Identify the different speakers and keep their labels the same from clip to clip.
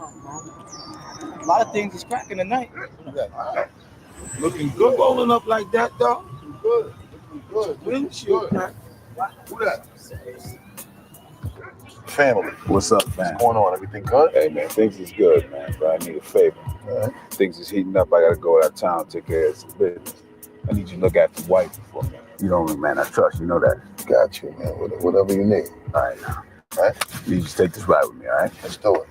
Speaker 1: A lot of things is cracking tonight.
Speaker 2: Looking good rolling up like that, though.
Speaker 3: Good. Good.
Speaker 2: Windshield crack.
Speaker 3: Who that? Family. What's up, man? What's going on? Everything good?
Speaker 4: Hey, man, things is good, man, but I need a favor. Things is heating up. I got to go out of town, take care of some business. I need you to look after the wife for me. You know me, man. I trust you. Know that.
Speaker 3: Got you, man. Whatever you need.
Speaker 4: All right, now.
Speaker 3: All right?
Speaker 4: You just take this ride with me, all right?
Speaker 3: Let's do it.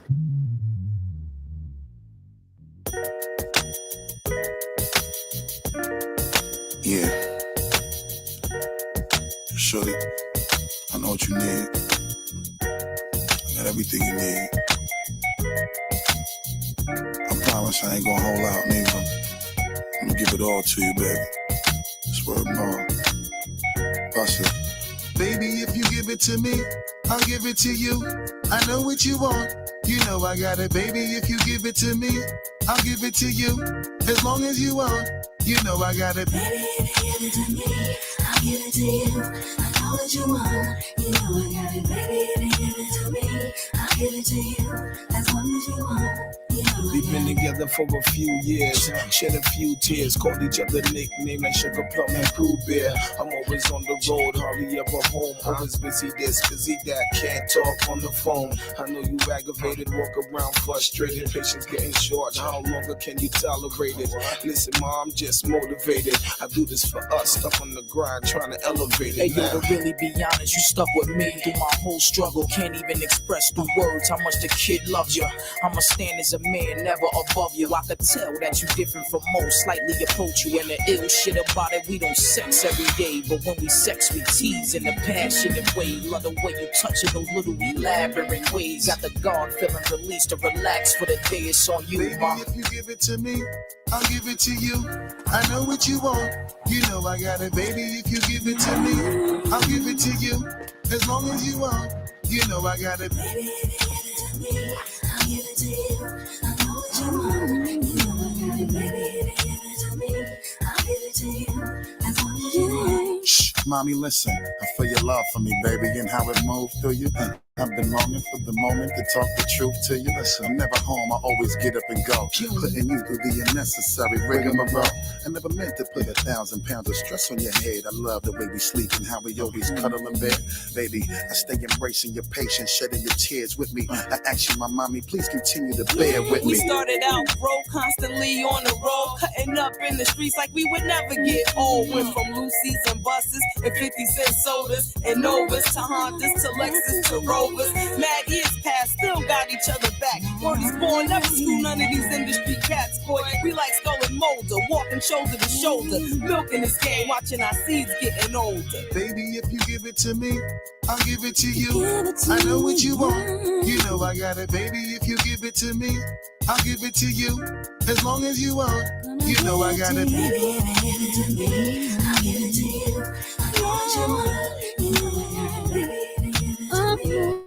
Speaker 5: Yeah. Shorty, I know what you need. I got everything you need. I promise I ain't gonna hold out neither. I'm gonna give it all to you, baby. Swear no. Bust it. Baby, if you give it to me, I'll give it to you. I know what you want. You know I got it, baby. If you give it to me, I'll give it to you. As long as you want, you know I got it.
Speaker 6: Baby, if you give it to me, I'll give it to you. I know what you want. You know I got it, baby. If you give it to me, I'll give it to you. As long as you want.
Speaker 7: We've been together for a few years, shed a few tears, called each other nicknames like Sugar Plum and Pooh Bear. I'm always on the road, hardly ever home, always busy this, busy that, can't talk on the phone. I know you aggravated, walk around frustrated, patience getting short, how longer can you tolerate it? Listen, ma, I'm just motivated, I do this for us, stuck on the grind, trying to elevate it.
Speaker 8: Hey, yo, to really be honest, you stuck with me through my whole struggle, can't even express through words how much the kid loves you. I'ma stand as a man, never above you. I could tell that you different from most, slightly approach you. And the ill shit about it, we don't sex every day, but when we sex, we tease in a passionate way. Love the way you touch it, those little elaborate ways. Got the guard feeling released to relax for the day. It's on you,
Speaker 5: baby,
Speaker 8: mom.
Speaker 5: If you give it to me, I'll give it to you. I know what you want. You know I got it, baby. If you give it to me, I'll give it to you. As long as you want, you know I got it.
Speaker 6: Baby, if you give it to me, I'll give it to you. I know what you want. You know I got it, baby. If you give it to me, I'll give it to you. As long as you want.
Speaker 5: Shh, mommy, listen. I feel your love for me, baby, and how it moved through you. I've been longing for the moment to talk the truth to you. Listen, I'm never home, I always get up and go. Putting you through the unnecessary rigmarole. I never meant to put 1,000 pounds of stress on your head. I love the way we sleep and how we always cuddle in bed. Baby, I stay embracing your patience, shedding your tears with me. I ask you, my mommy, please continue to bear with me.
Speaker 9: We started out broke, constantly on the road, cutting up in the streets like we would never get old. Went from Lucy's and buses and 50-cent sodas and Novas to Hondas to Lexus to Rovers. Mad years past, still got each other back. Word is born, never screw none of these industry cats, boy. We like Skull and Molder, walking shoulder to shoulder, milking this game, watching our seeds getting older.
Speaker 5: Baby, if you give it to me, I'll give it to you. I know what you want. You know I got it, baby. If you give it to me, I'll give it to you. As long as you want, you know I got it.
Speaker 6: Baby, if you give it to me, I'll give it to you. I know what you want. You know I got it, baby. If you give it to me, I'll give it to you. As long as you want, you know I got it.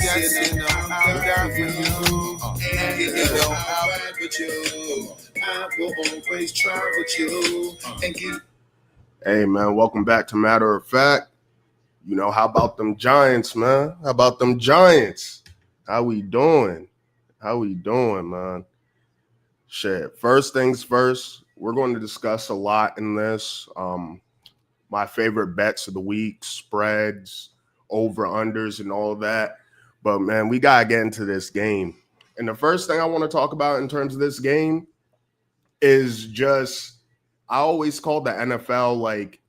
Speaker 2: Yes, you know I'll die for you. And you know I'll ride with you. I will always try with you. And give.
Speaker 10: Hey, man, welcome back to Matter of Fact. You know, how about them Giants, man? How about them Giants? How we doing? How we doing, man? Shit. First things first, we're going to discuss a lot in this. My favorite bets of the week, spreads, over-unders, and all of that. But, man, we got to get into this game. And the first thing I want to talk about in terms of this game is just, I always call the NFL like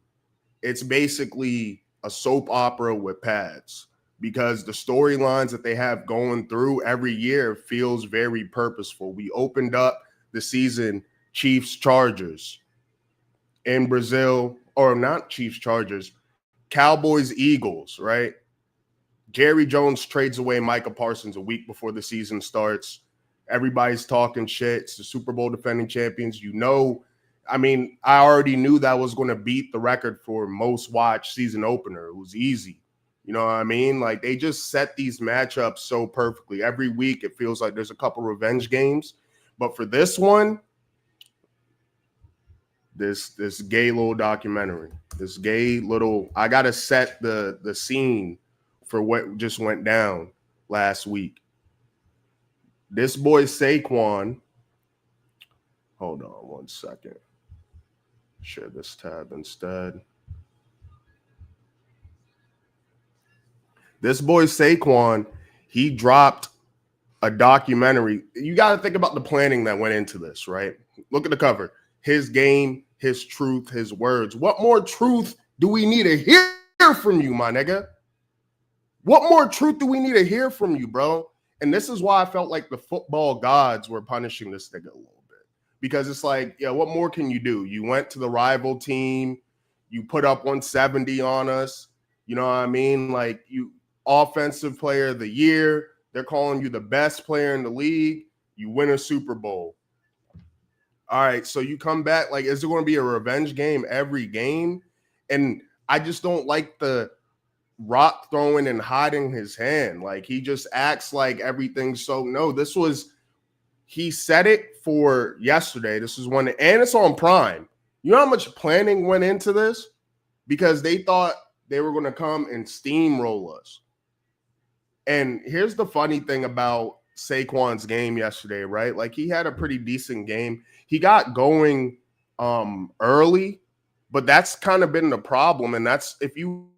Speaker 10: it's basically a soap opera with pads, because the storylines that they have going through every year feels very purposeful. We opened up the season Chiefs-Chargers in Brazil, or not Chiefs-Chargers, Cowboys-Eagles, right? Jerry Jones trades away Micah Parsons a week before the season starts. Everybody's talking shit. It's the Super Bowl defending champions. You know, I mean, I already knew that was going to beat the record for most watched season opener. It was easy. You know what I mean? Like, they just set these matchups so perfectly. Every week, it feels like there's a couple revenge games. But for this one, this gay little documentary, this gay little, I got to set the scene for what just went down last week. This boy Saquon, hold on 1 second. Share this tab instead. This boy Saquon, he dropped a documentary. You got to think about the planning that went into this, right? Look at the cover. His game, his truth, his words. What more truth do we need to hear from you, my nigga? What more truth do we need to hear from you, bro? And this is why I felt like the football gods were punishing this nigga a little bit. Because it's like, yeah, what more can you do? You went to the rival team. You put up 170 on us. You know what I mean? Like, you offensive player of the year. They're calling you the best player in the league. You win a Super Bowl. All right, so you come back. Like, is it going to be a revenge game every game? And I just don't like the rock throwing and hiding his hand. Like, he just acts like everything's so. No, this was, he said it for yesterday. This is one, and it's on Prime. You know how much planning went into this? Because they thought they were going to come and steamroll us. And here's the funny thing about Saquon's game yesterday, right? Like, he had a pretty decent game. He got going early, but that's kind of been the problem. And that's, if you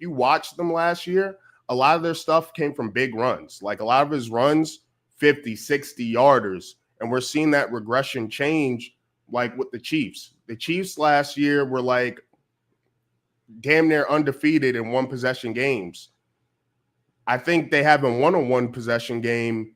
Speaker 10: watched them last year, a lot of their stuff came from big runs. Like, a lot of his runs, 50, 60 yarders. And we're seeing that regression change, like with the Chiefs. The Chiefs last year were like damn near undefeated in one possession games. I think they haven't won a one possession game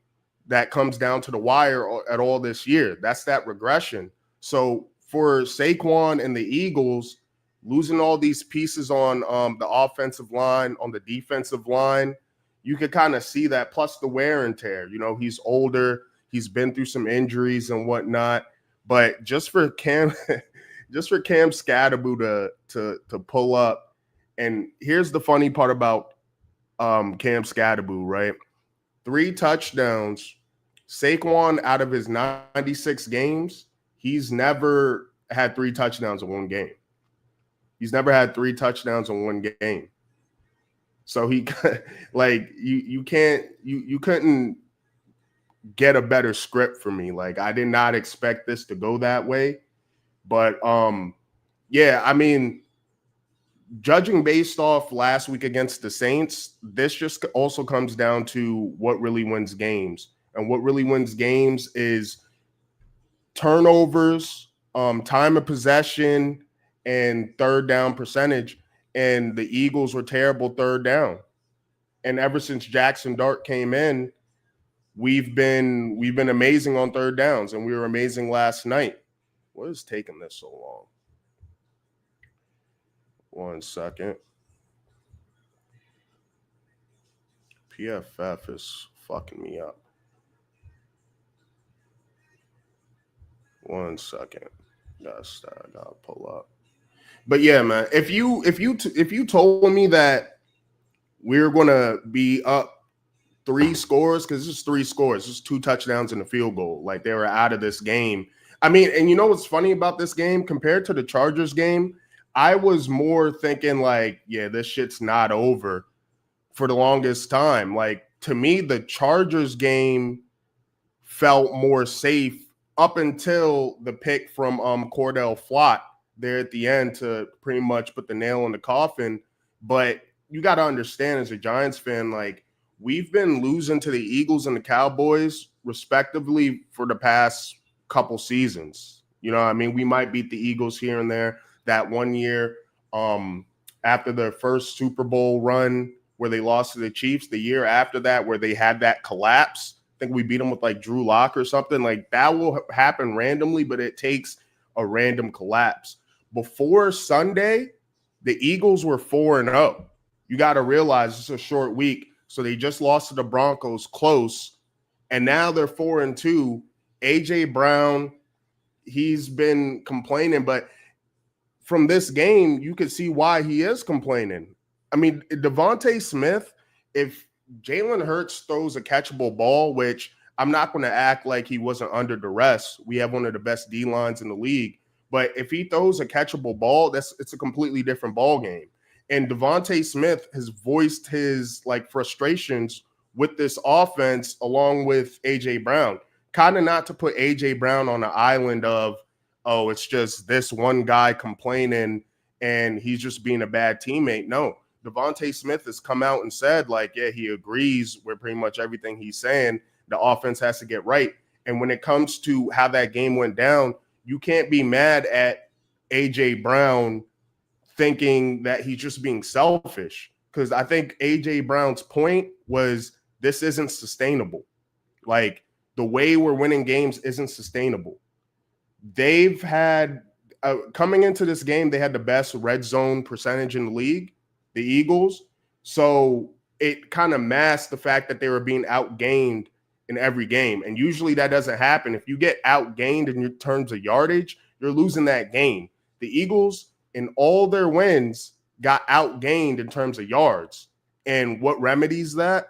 Speaker 10: that comes down to the wire at all this year. That's that regression. So for Saquon and the Eagles, losing all these pieces on the offensive line, on the defensive line, you could kind of see that, plus the wear and tear. You know, he's older. He's been through some injuries and whatnot. But just for Cam Scatterboo to pull up, and here's the funny part about Cam Scatterboo, right? 3 touchdowns. Saquon, out of his 96 games, he's never had 3 touchdowns in one game. He's never had 3 touchdowns in one game. So he, like, you couldn't get a better script for me. Like, I did not expect this to go that way. But yeah, I mean, judging based off last week against the Saints, this just also comes down to what really wins games. And what really wins games is turnovers, time of possession, and third down percentage. And the Eagles were terrible third down. And ever since Jackson Dart came in, we've been amazing on third downs, and we were amazing last night. What is taking this so long? 1 second. PFF is fucking me up. 1 second. I gotta pull up. But yeah, man, if you told me that we're gonna be up 3 scores, because this is 3 scores, this is 2 touchdowns and a field goal, like they were out of this game. I mean, and you know what's funny about this game compared to the Chargers game? I was more thinking like, yeah, this shit's not over for the longest time. Like, to me, the Chargers game felt more safe up until the pick from Cordell Flott there at the end to pretty much put the nail in the coffin. But you got to understand, as a Giants fan, like, we've been losing to the Eagles and the Cowboys respectively for the past couple seasons. You know what I mean? We might beat the Eagles here and there. That one year after their first Super Bowl run where they lost to the Chiefs, the year after that where they had that collapse, I think we beat them with like Drew Lock or something. Like, that will happen randomly, but it takes a random collapse. Before Sunday, the Eagles were 4-0. You got to realize it's a short week. So they just lost to the Broncos close, and now they're 4-2. A.J. Brown, he's been complaining, but from this game, you can see why he is complaining. I mean, Devontae Smith, if Jalen Hurts throws a catchable ball, which I'm not going to act like he wasn't under duress. We have one of the best D-lines in the league. But if he throws a catchable ball, it's a completely different ball game. And Devontae Smith has voiced his like frustrations with this offense along with AJ Brown. Kind of not to put AJ Brown on an island of, oh, it's just this one guy complaining and he's just being a bad teammate. No, Devontae Smith has come out and said, like, yeah, he agrees with pretty much everything he's saying. The offense has to get right. And when it comes to how that game went down, you can't be mad at AJ Brown thinking that he's just being selfish. Because I think AJ Brown's point was this isn't sustainable. Like, the way we're winning games isn't sustainable. They've had, coming into this game, they had the best red zone percentage in the league, the Eagles. So it kind of masked the fact that they were being outgained in every game. And usually that doesn't happen. If you get outgained in terms of yardage, you're losing that game. The Eagles, in all their wins, got outgained in terms of yards. And what remedies that?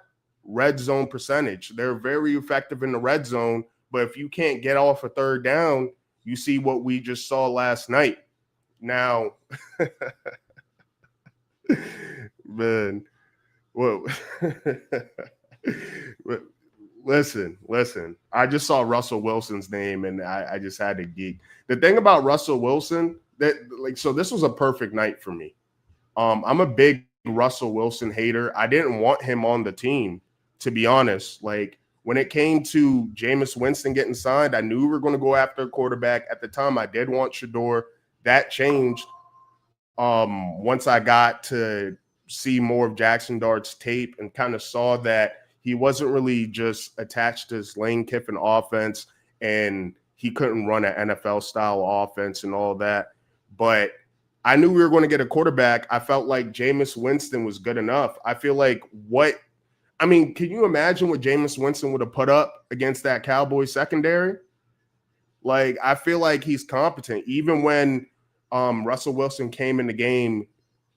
Speaker 10: Red zone percentage. They're very effective in the red zone, but if you can't get off a third down, you see what we just saw last night. Now, man, whoa. Listen. I just saw Russell Wilson's name and I just had to geek. The thing about Russell Wilson, so this was a perfect night for me. I'm a big Russell Wilson hater. I didn't want him on the team, to be honest. Like, when it came to Jameis Winston getting signed, I knew we were going to go after a quarterback. At the time, I did want Shador. That changed once I got to see more of Jackson Dart's tape and kind of saw that he wasn't really just attached to his Lane Kiffin offense and he couldn't run an NFL-style offense and all that. But I knew we were going to get a quarterback. I felt like Jameis Winston was good enough. I feel like can you imagine what Jameis Winston would have put up against that Cowboys secondary? Like, I feel like he's competent. Even when Russell Wilson came in the game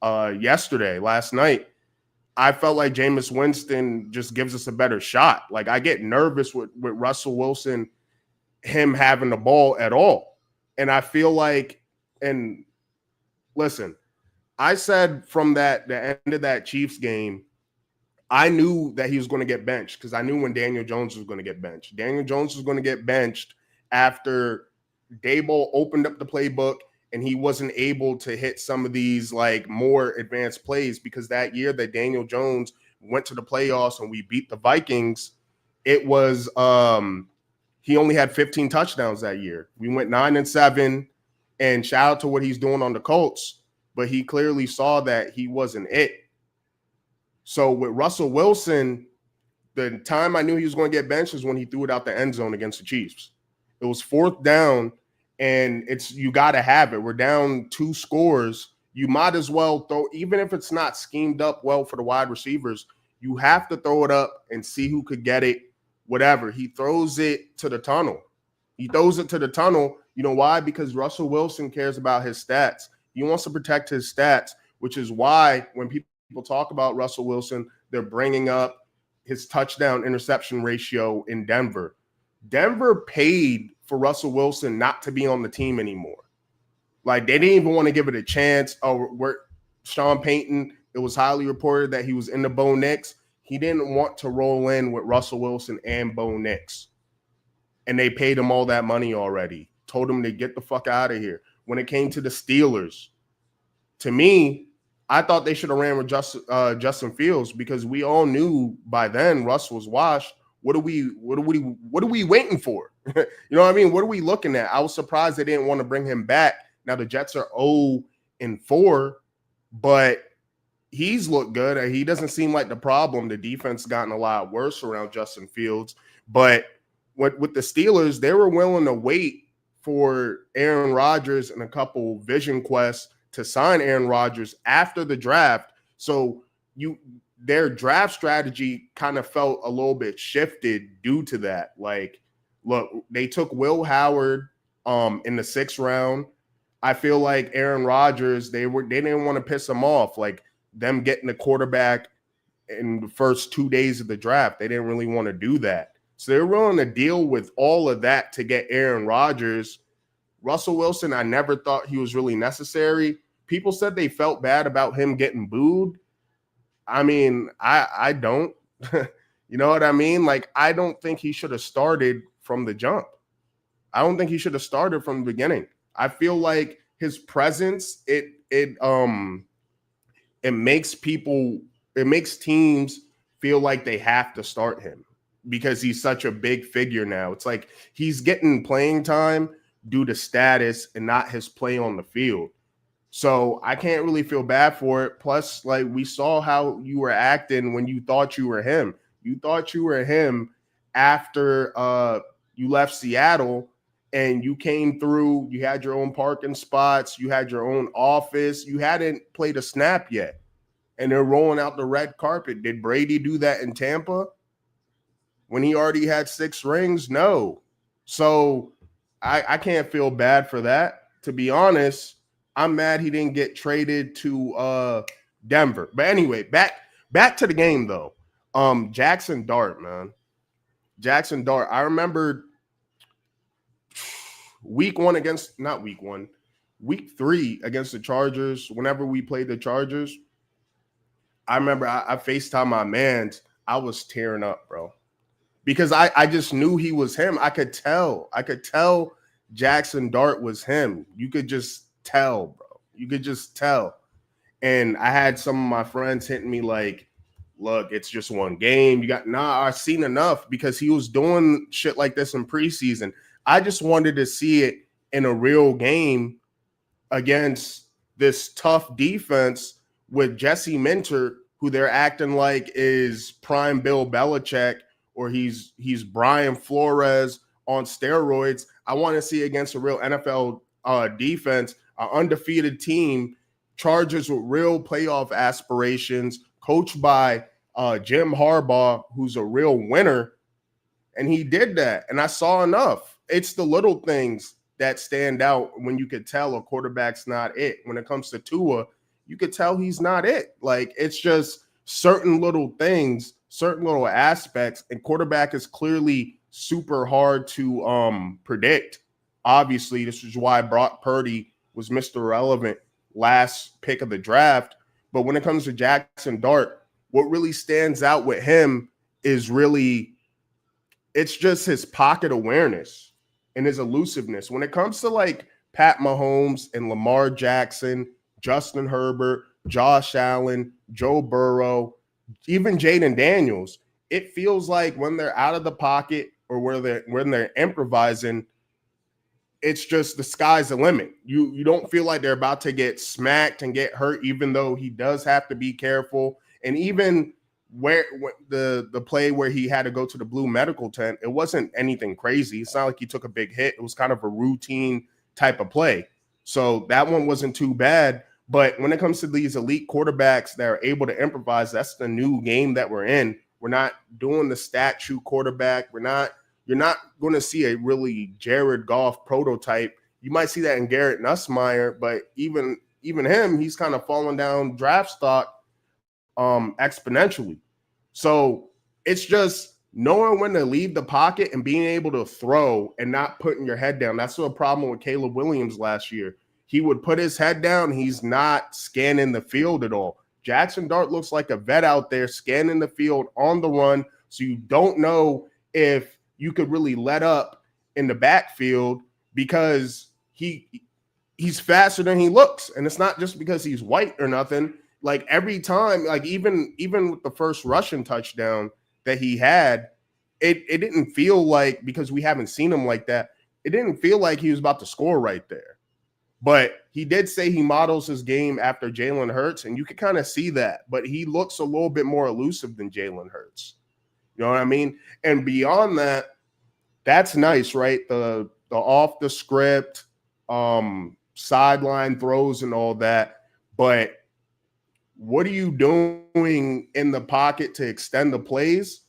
Speaker 10: last night, I felt like Jameis Winston just gives us a better shot. Like, I get nervous with Russell Wilson, him having the ball at all. And I feel like, and listen, I said from the end of that Chiefs game, I knew that he was going to get benched because I knew when Daniel Jones was going to get benched. Daniel Jones was going to get benched after Daboll opened up the playbook and he wasn't able to hit some of these like more advanced plays, because that year that Daniel Jones went to the playoffs and we beat the Vikings, it was he only had 15 touchdowns that year. We went 9-7, and shout out to what he's doing on the Colts, but he clearly saw that he wasn't it. So with Russell Wilson, the time I knew he was going to get benched is when he threw it out the end zone against the Chiefs. It was 4th down, and you got to have it. We're down 2 scores. You might as well throw, even if it's not schemed up well for the wide receivers, you have to throw it up and see who could get it, whatever. He throws it to the tunnel. You know why? Because Russell Wilson cares about his stats. He wants to protect his stats, which is why when people talk about Russell Wilson, they're bringing up his touchdown interception ratio in Denver. Denver paid for Russell Wilson not to be on the team anymore. Like, they didn't even want to give it a chance. Sean Payton, it was highly reported that he was in the Bo Nix. He didn't want to roll in with Russell Wilson and Bo Nix. And they paid him all that money already. Told him to get the fuck out of here. When it came to the Steelers, to me, I thought they should have ran with Justin Fields, because we all knew by then Russ was washed. What are we waiting for? You know what I mean? What are we looking at? I was surprised they didn't want to bring him back. Now the Jets are 0-4, but he's looked good. He doesn't seem like the problem. The defense gotten a lot worse around Justin Fields. But with the Steelers, they were willing to wait for Aaron Rodgers and a couple vision quests to sign Aaron Rodgers after the draft. So their draft strategy kind of felt a little bit shifted due to that. Like, look, they took Will Howard in the 6th round. I feel like Aaron Rodgers, they didn't want to piss him off. Like, them getting the quarterback in the first 2 days of the draft, they didn't really want to do that. So they're willing to deal with all of that to get Aaron Rodgers. Russell Wilson, I never thought he was really necessary, people said they felt bad about him getting booed. I mean, I don't. You know what I mean? Like, I don't think he should have started from the jump. I don't think he should have started from the beginning. I feel like his presence, it makes teams feel like they have to start him because he's such a big figure now. It's like he's getting playing time due to status and not his play on the field. So I can't really feel bad for it. Plus, like, we saw how you were acting when you thought you were him. You thought you were him after you left Seattle and you came through. You had your own parking spots. You had your own office. You hadn't played a snap yet. And they're rolling out the red carpet. Did Brady do that in Tampa when he already had 6 rings? No. So I can't feel bad for that. To be honest, I'm mad he didn't get traded to Denver. But anyway, back to the game, though. Jackson Dart, man. Jackson Dart. I remember week 3 against the Chargers, whenever we played the Chargers, I remember I FaceTime my mans. I was tearing up, bro. Because I just knew he was him. I could tell Jackson Dart was him. You could just tell, bro. You could just tell. And I had some of my friends hitting me like, look, it's just one game. I've seen enough, because he was doing shit like this in preseason. I just wanted to see it in a real game against this tough defense with Jesse Minter, who they're acting like is prime Bill Belichick, or he's Brian Flores on steroids. I want to see against a real NFL defense, an undefeated team, Chargers with real playoff aspirations, coached by Jim Harbaugh, who's a real winner. And he did that. And I saw enough. It's the little things that stand out when you could tell a quarterback's not it. When it comes to Tua, you could tell he's not it. Like, it's just certain little things, certain little aspects, and quarterback is clearly super hard to predict. Obviously, this is why Brock Purdy was Mr. Relevant, last pick of the draft. But when it comes to Jackson Dart, what really stands out with him is really, it's just his pocket awareness and his elusiveness. When it comes to like Pat Mahomes and Lamar Jackson, Justin Herbert, Josh Allen, Joe Burrow, even Jaden Daniels, it feels like when they're out of the pocket or when they're improvising, it's just the sky's the limit. You don't feel like they're about to get smacked and get hurt, even though he does have to be careful. And even where the play where he had to go to the blue medical tent, it wasn't anything crazy. It's not like he took a big hit. It was kind of a routine type of play. So that one wasn't too bad. But when it comes to these elite quarterbacks that are able to improvise, that's the new game that we're in. We're not doing the statue quarterback. You're not going to see a really Jared Goff prototype. You might see that in Garrett Nussmeier, but even him, he's kind of falling down draft stock exponentially. So it's just knowing when to leave the pocket and being able to throw and not putting your head down. That's the problem with Caleb Williams last year. He would put his head down. He's not scanning the field at all. Jackson Dart looks like a vet out there scanning the field on the run. So you don't know if you could really let up in the backfield, because he's faster than he looks. And it's not just because he's white or nothing. Like, every time, like even with the first rushing touchdown that he had, it didn't feel like, because we haven't seen him like that, it didn't feel like he was about to score right there. But he did say he models his game after Jalen Hurts, and you can kind of see that. But he looks a little bit more elusive than Jalen Hurts. You know what I mean? And beyond that, that's nice, right? The off the script, sideline throws and all that. But what are you doing in the pocket to extend the plays?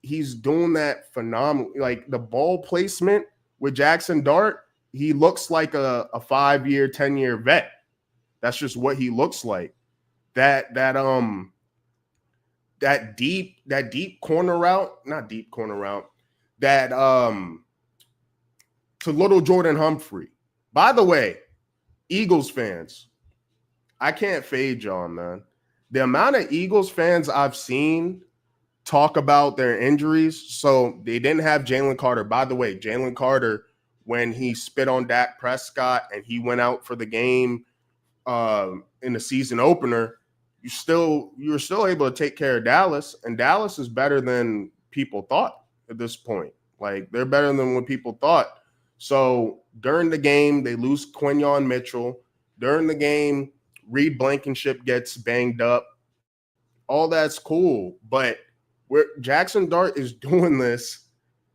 Speaker 10: He's doing that phenomenally. Like, the ball placement with Jackson Dart, he looks like a 5-year, 10-year vet. That's just what he looks like. That deep corner route, not deep corner route, that to little Jordan Humphrey. By the way, Eagles fans, I can't fade y'all, man. The amount of Eagles fans I've seen talk about their injuries. So they didn't have Jalen Carter. By the way, Jalen Carter, when he spit on Dak Prescott and he went out for the game in the season opener, you're still able to take care of Dallas, and Dallas is better than people thought at this point. Like, they're better than what people thought. So during the game, they lose Quinyon Mitchell. During the game, Reed Blankenship gets banged up. All that's cool, but Jackson Dart is doing this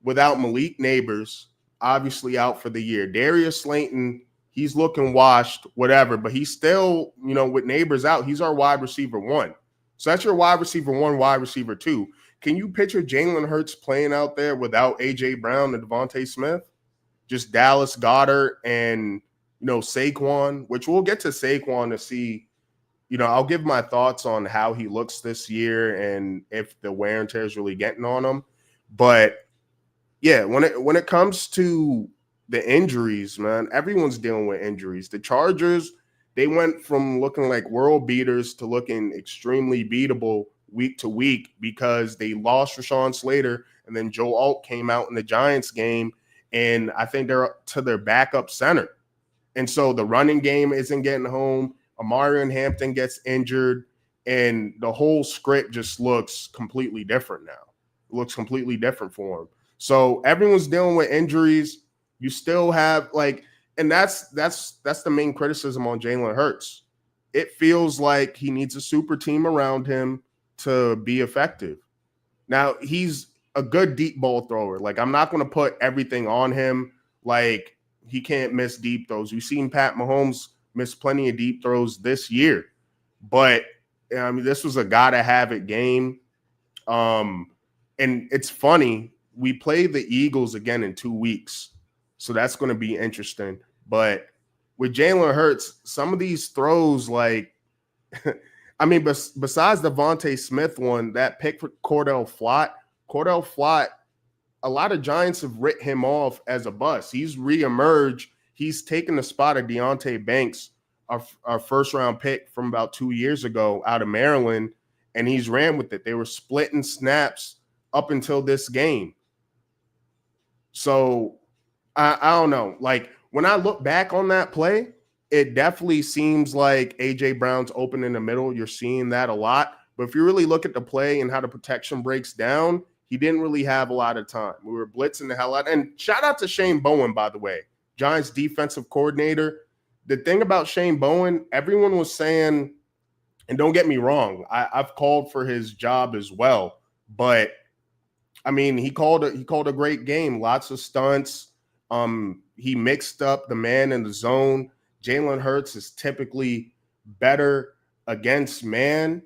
Speaker 10: without Malik Neighbors, obviously out for the year. Darius Slayton, he's looking washed, whatever, but he's still, with Neighbors out, he's our wide receiver 1. So that's your wide receiver 1, wide receiver 2. Can you picture Jalen Hurts playing out there without A.J. Brown and Devontae Smith? Just Dallas Goedert and, Saquon, which we'll get to Saquon to see. I'll give my thoughts on how he looks this year and if the wear and tear is really getting on him. But, yeah, when it comes to the injuries, man, everyone's dealing with injuries. The Chargers, they went from looking like world beaters to looking extremely beatable week to week because they lost Rashawn Slater, and then Joe Alt came out in the Giants game, and I think they're up to their backup center. And so the running game isn't getting home. Amarian Hampton gets injured, and the whole script just looks completely different now. It looks completely different for him. So everyone's dealing with injuries. You still have and that's the main criticism on Jalen Hurts. It feels like he needs a super team around him to be effective. Now, he's a good deep ball thrower. I'm not going to put everything on him. He can't miss deep throws. We've seen Pat Mahomes miss plenty of deep throws this year, but this was a gotta have it game. And it's funny, we play the Eagles again in 2 weeks, so that's going to be interesting. But with Jalen Hurts, some of these throws, besides the Devontae Smith one, that pick for Cordell Flott, a lot of Giants have written him off as a bust. He's reemerged. He's taken the spot of Deonte Banks, our first-round pick from about 2 years ago out of Maryland, and he's ran with it. They were splitting snaps up until this game. So, I don't know. When I look back on that play, it definitely seems like A.J. Brown's open in the middle. You're seeing that a lot. But if you really look at the play and how the protection breaks down, he didn't really have a lot of time. We were blitzing the hell out. And shout out to Shane Bowen, by the way, Giants defensive coordinator. The thing about Shane Bowen, everyone was saying, and don't get me wrong, I've called for his job as well. But, he called a great game. Lots of stunts. He mixed up the man in the zone. Jalen Hurts is typically better against man,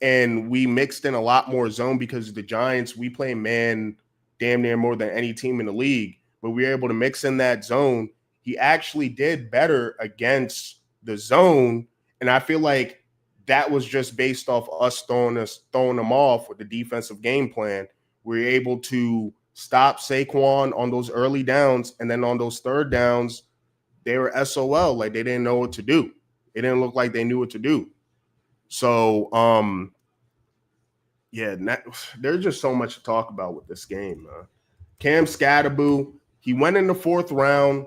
Speaker 10: and we mixed in a lot more zone because the Giants, we play man damn near more than any team in the league, but we were able to mix in that zone. He actually did better against the zone, and I feel like that was just based off us throwing them off with the defensive game plan. We were able to stop Saquon on those early downs, and then on those third downs, they were SOL, they didn't know what to do. It didn't look like they knew what to do. So, there's just so much to talk about with this game, man. Cam Scatterboo, he went in the 4th round.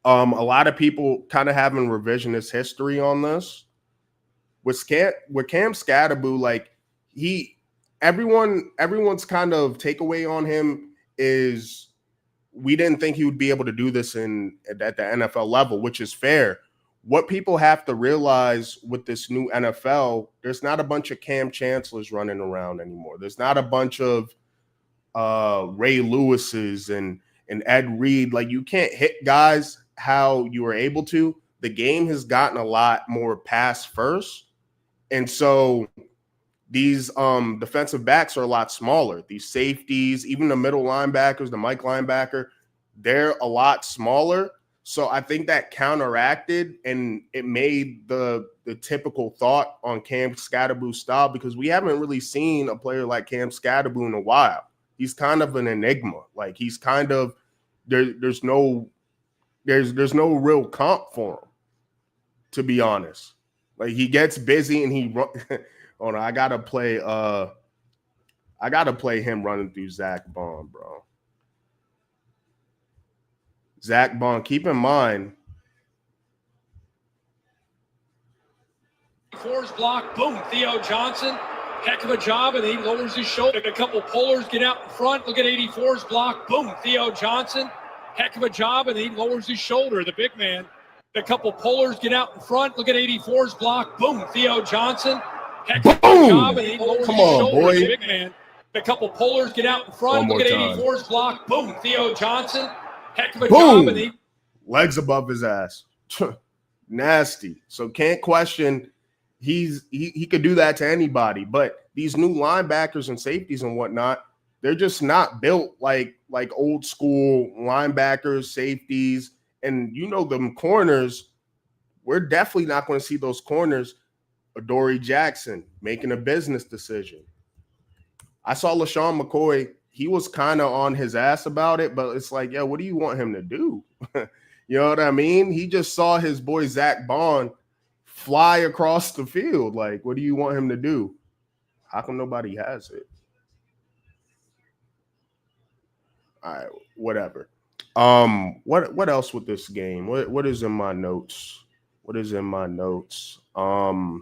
Speaker 10: A lot of people kind of having revisionist history on this. With Cam Scatterboo, everyone's kind of takeaway on him is we didn't think he would be able to do this at the NFL level, which is fair. What people have to realize with this new NFL, there's not a bunch of Cam Chancellors running around anymore. There's not a bunch of Ray Lewises and Ed Reed. You can't hit guys how you were able to. The game has gotten a lot more pass first. And so these defensive backs are a lot smaller. These safeties, even the middle linebackers, the Mike linebacker, they're a lot smaller. So I think that counteracted, and it made the typical thought on Cam Scatterboo's style, because we haven't really seen a player like Cam Scatterboo in a while. He's kind of an enigma. He's kind of there's no real comp for him, to be honest. Like he gets busy and he run. Oh no, I gotta play him running through Zach Bond, bro. Zach Bond, keep in mind.
Speaker 11: Fours block, boom, Theo Johnson. Heck of a job, and he lowers his shoulder. A couple pullers get out in front. Look at 84's block, boom, Theo Johnson. Heck of a job, and he lowers his shoulder, the big man. A couple pullers get out in front. Look at 84's block, boom, Theo Johnson. Heck of a job, and he lowers his shoulder,
Speaker 10: boy.
Speaker 11: the big man. A couple pullers get out in front. Look at 84's block, boom, Theo Johnson. Heck of a job, and he
Speaker 10: legs above his ass. Nasty. So can't question. He could do that to anybody, but these new linebackers and safeties and whatnot, they're just not built like old school linebackers, safeties, and them corners. We're definitely not going to see those corners. Adoree Jackson making a business decision. I saw LaShawn McCoy. He was kind of on his ass about it, but it's like, what do you want him to do? You know what I mean? He just saw his boy Zach Bond fly across the field. Like, what do you want him to do? How come nobody has it? All right, whatever. What else with this game? What is in my notes? What is in my notes? Oh,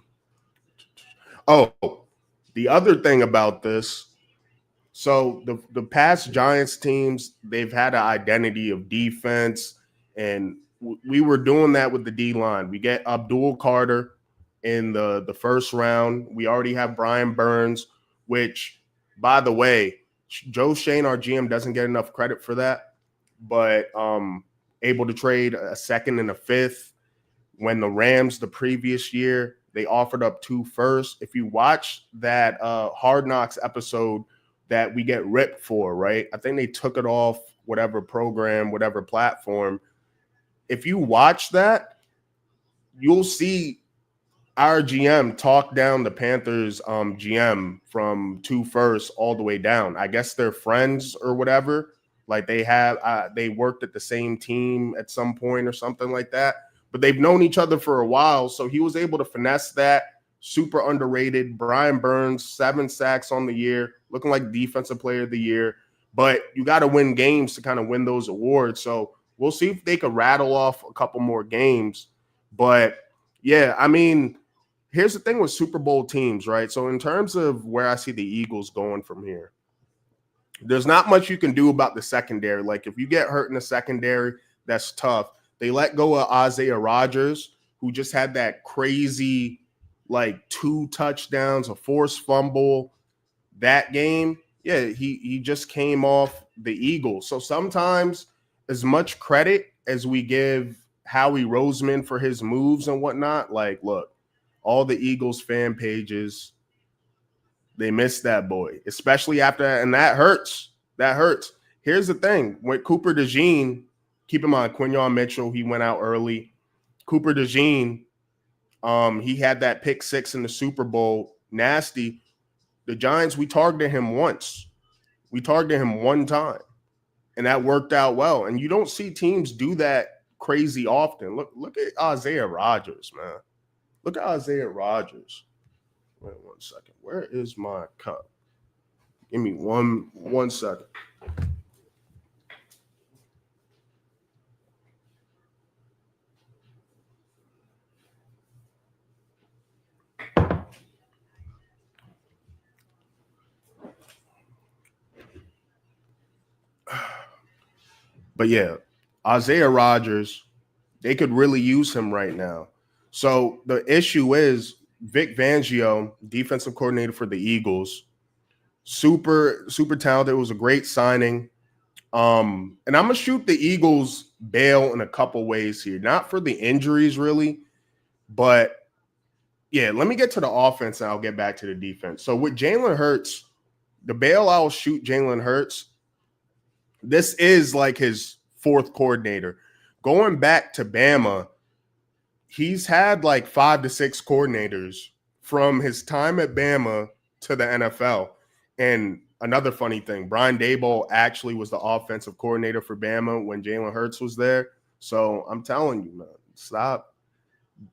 Speaker 10: the other thing about this. So the past Giants teams, they've had an identity of defense, and we were doing that with the D-line. We get Abdul Carter in the first round. We already have Brian Burns, which, by the way, Joe Shane, our GM, doesn't get enough credit for that, but able to trade a second and a fifth. When the Rams the previous year, they offered up 2 firsts. If you watch that Hard Knocks episode that we get ripped for, right? I think they took it off whatever program, whatever platform. If you watch that, you'll see our GM talk down the Panthers GM from 2 firsts all the way down. I guess they're friends or whatever. Like they worked at the same team at some point or something like that. But they've known each other for a while, so he was able to finesse that. Super underrated. Brian Burns, 7 sacks on the year, looking like Defensive Player of the Year. But you got to win games to kind of win those awards. So we'll see if they could rattle off a couple more games. But, yeah, I mean, here's the thing with Super Bowl teams, right? So in terms of where I see the Eagles going from here, there's not much you can do about the secondary. Like, if you get hurt in the secondary, that's tough. They let go of Isaiah Rodgers, who just had that crazy, 2 touchdowns, a forced fumble that game. Yeah, he just came off the Eagles. So sometimes, as much credit as we give Howie Roseman for his moves and whatnot, look, all the Eagles fan pages, they miss that boy, especially after that, and that hurts. That hurts. Here's the thing. With Cooper DeJean, keep in mind, Quinyon Mitchell, he went out early. Cooper DeJean, he had that pick 6 in the Super Bowl. Nasty. The Giants, we targeted him once. We targeted him one time, and that worked out well. And you don't see teams do that crazy often. Look at Isaiah Rodgers, man. Look at Isaiah Rodgers. Wait 1 second. Where is my cup? Give me one second. But yeah, Isaiah Rodgers, they could really use him right now. So the issue is Vic Fangio, defensive coordinator for the Eagles, super talented. It was a great signing. And I'm going to shoot the Eagles bail in a couple ways here. Not for the injuries, really, but yeah, let me get to the offense and I'll get back to the defense. So with Jalen Hurts, the bail I'll shoot Jalen Hurts, this is like his 4th coordinator. Going back to Bama, he's had 5 to 6 coordinators from his time at Bama to the NFL. And another funny thing, Brian Daboll actually was the offensive coordinator for Bama when Jalen Hurts was there. So I'm telling you, man, stop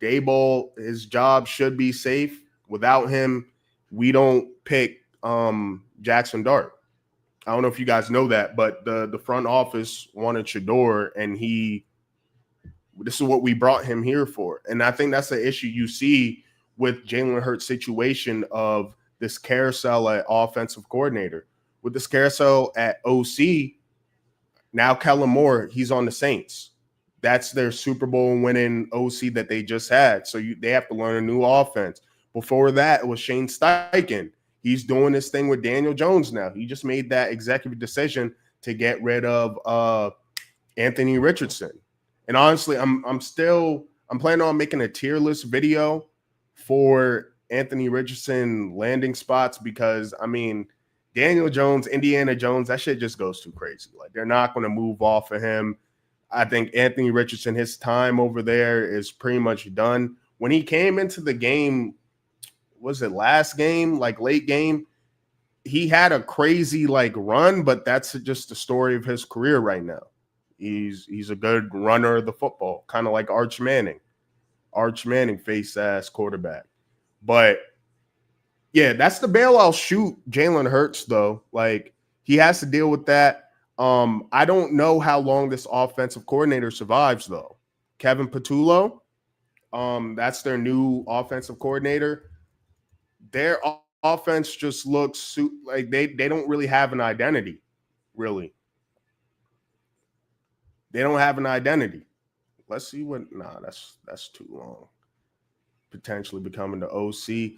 Speaker 10: Daboll, his job should be safe. Without him, we don't pick Jackson Dart. I don't know if you guys know that, but the front office wanted Shador, and this is what we brought him here for. And I think that's the issue you see with Jalen Hurts' situation of this carousel at offensive coordinator. With this carousel at OC, now Kellen Moore, he's on the Saints. That's their Super Bowl winning OC that they just had. So they have to learn a new offense. Before that, it was Shane Steichen. He's doing this thing with Daniel Jones now. He just made that executive decision to get rid of Anthony Richardson. And honestly, I'm planning on making a tier list video for Anthony Richardson landing spots because, I mean, Daniel Jones, Indiana Jones, that shit just goes too crazy. Like, they're not going to move off of him. I think Anthony Richardson, his time over there is pretty much done. When he came into the game, was it last game, like late game, he had a crazy like run, but that's just the story of his career right now. He's a good runner of the football, kind of like Arch Manning. Arch Manning face-ass quarterback. But, yeah, that's the bailout shoot Jalen Hurts, though. Like, he has to deal with that. I don't know how long this offensive coordinator survives, though. Kevin Patullo, that's their new offensive coordinator. Their offense just looks like they don't really have an identity, really. They don't have an identity. Let's see what. Nah, that's too long. Potentially becoming the OC.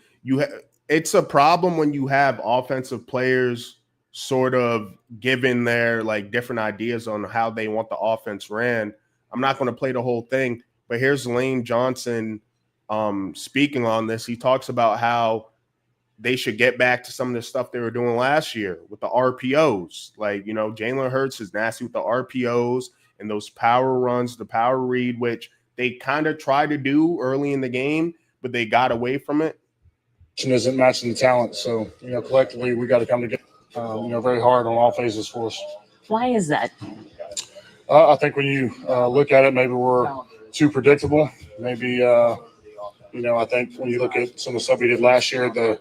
Speaker 10: It's a problem when you have offensive players sort of giving their like different ideas on how they want the offense ran. I'm not going to play the whole thing, but here's Lane Johnson speaking on this. He talks about how they should get back to some of the stuff they were doing last year with the RPOs. Like, you know, Jalen Hurts is nasty with the RPOs and those power runs, the power read, which they kind of tried to do early in the game, but they got away from it.
Speaker 12: Isn't matching the talent. So, you know, collectively, we got to come together, very hard on all phases for us.
Speaker 13: Why is that?
Speaker 12: I think when you look at it, maybe we're too predictable. Maybe, I think when you look at some of the stuff we did last year, the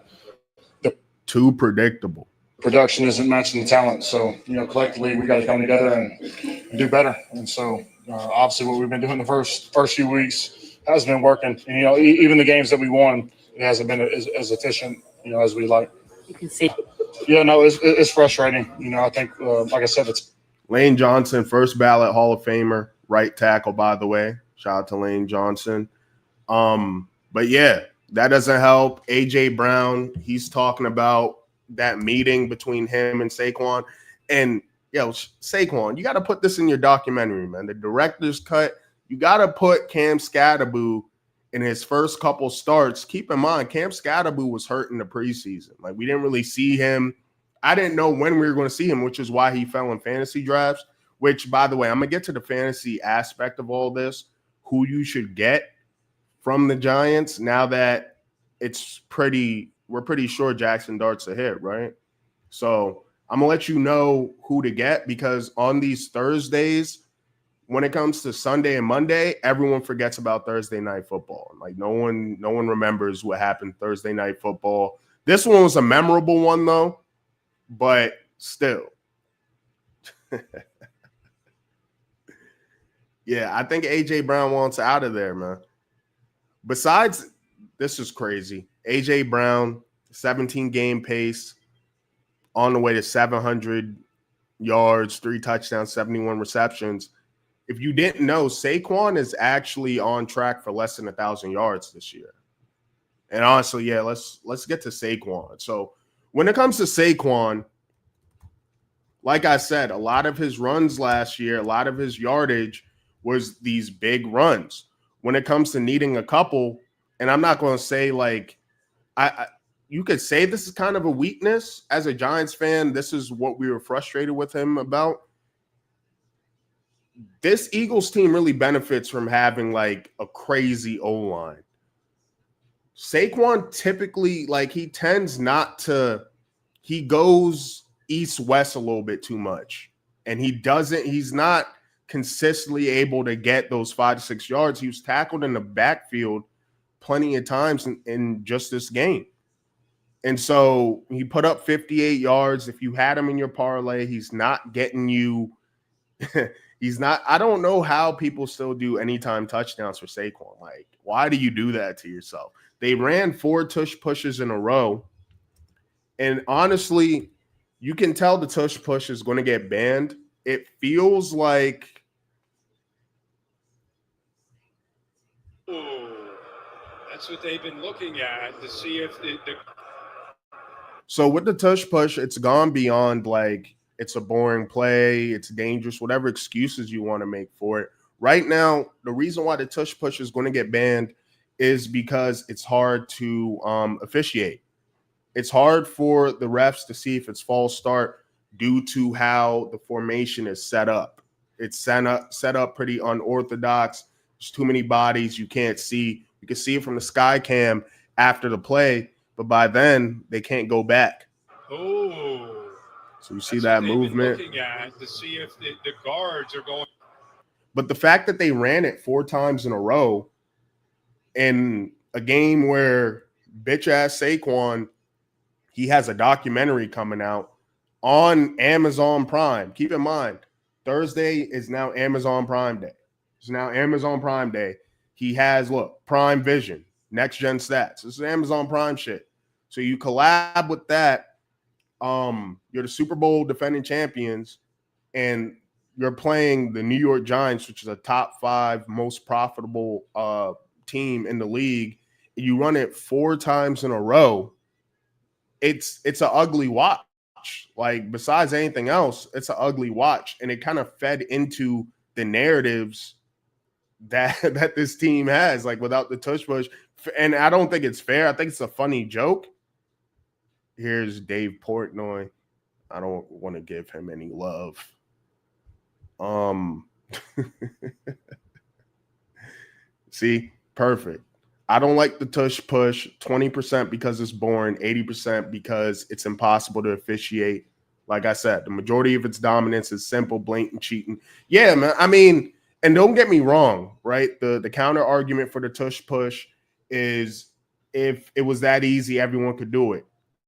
Speaker 10: too predictable.
Speaker 12: Production isn't matching the talent. So, you know, collectively, we got to come together and do better. And so, obviously, what we've been doing the first few weeks has been working. And, you know, even the games that we won, it hasn't been as efficient, you know, as we like.
Speaker 13: You can see.
Speaker 12: Yeah, no, it's frustrating. You know, I think, like I said, it's
Speaker 10: Lane Johnson, first ballot Hall of Famer, right tackle, by the way. Shout out to Lane Johnson. But yeah, that doesn't help. AJ Brown, he's talking about that meeting between him and Saquon. And Saquon, you got to put this in your documentary, man. The director's cut. You got to put Cam Scatterboo in his first couple starts. Keep in mind, Cam Scatterboo was hurt in the preseason. Like, we didn't really see him. I didn't know when we were going to see him, which is why he fell in fantasy drafts, which, by the way, I'm going to get to the fantasy aspect of all this, who you should get from the Giants now that we're pretty sure Jackson Dart's a hit, right? So I'm going to let you know who to get, because on these Thursdays, when it comes to Sunday and Monday, everyone forgets about Thursday night football. Like, no one remembers what happened Thursday night football. This one was a memorable one, though, but still. Yeah, I think A.J. Brown wants out of there, man. Besides, this is crazy. A.J. Brown, 17-game pace, on the way to 700 yards, 3 touchdowns, 71 receptions. If you didn't know, Saquon is actually on track for less than 1,000 yards this year. And honestly, yeah, let's get to Saquon. So when it comes to Saquon, like I said, a lot of his runs last year, a lot of his yardage was these big runs. When it comes to needing a couple, and I'm not going to say like you could say this is kind of a weakness as a Giants fan. This is what we were frustrated with him about. This Eagles team really benefits from having like a crazy O-line. Saquon typically, like, he tends not to, he goes east-west a little bit too much. And he's not consistently able to get those 5 to 6 yards. He was tackled in the backfield plenty of times in just this game. And so he put up 58 yards. If you had him in your parlay, he's not getting you. He's not. I don't know how people still do anytime touchdowns for Saquon. Like, why do you do that to yourself? They ran 4 tush pushes in a row. And honestly, you can tell the tush push is going to get banned. It feels like.
Speaker 11: That's what they've been looking at to see if
Speaker 10: So with the tush push, it's gone beyond like it's a boring play, it's dangerous, whatever excuses you want to make for it. Right now, the reason why the tush push is going to get banned is because it's hard to officiate. It's hard for the refs to see if it's false start due to how the formation is set up. It's set up pretty unorthodox. There's too many bodies you can't see. You can see it from the sky cam after the play, but by then they can't go back.
Speaker 11: So
Speaker 10: you see that movement.
Speaker 11: Looking at to see if the guards are going.
Speaker 10: But the fact that they ran it 4 times in a row in a game where bitch ass Saquon, he has a documentary coming out on Amazon Prime. Keep in mind, Thursday is now Amazon Prime Day. It's now Amazon Prime Day. He has, Prime Vision, Next Gen Stats. This is Amazon Prime shit. So you collab with that. You're the Super Bowl defending champions, and you're playing the New York Giants, which is a top 5 most profitable team in the league. You run it 4 times in a row. It's an ugly watch. Like, besides anything else, it's an ugly watch, and it kind of fed into the narratives that this team has, like without the tush push. And I don't think it's fair. I think it's a funny joke. Here's Dave Portnoy. I don't want to give him any love. See, perfect. I don't like the tush push. 20% because it's boring, 80% because it's impossible to officiate. Like I said, the majority of its dominance is simple, blatant cheating. Yeah, man. I mean, and don't get me wrong, right? The counter argument for the tush push is if it was that easy, everyone could do it.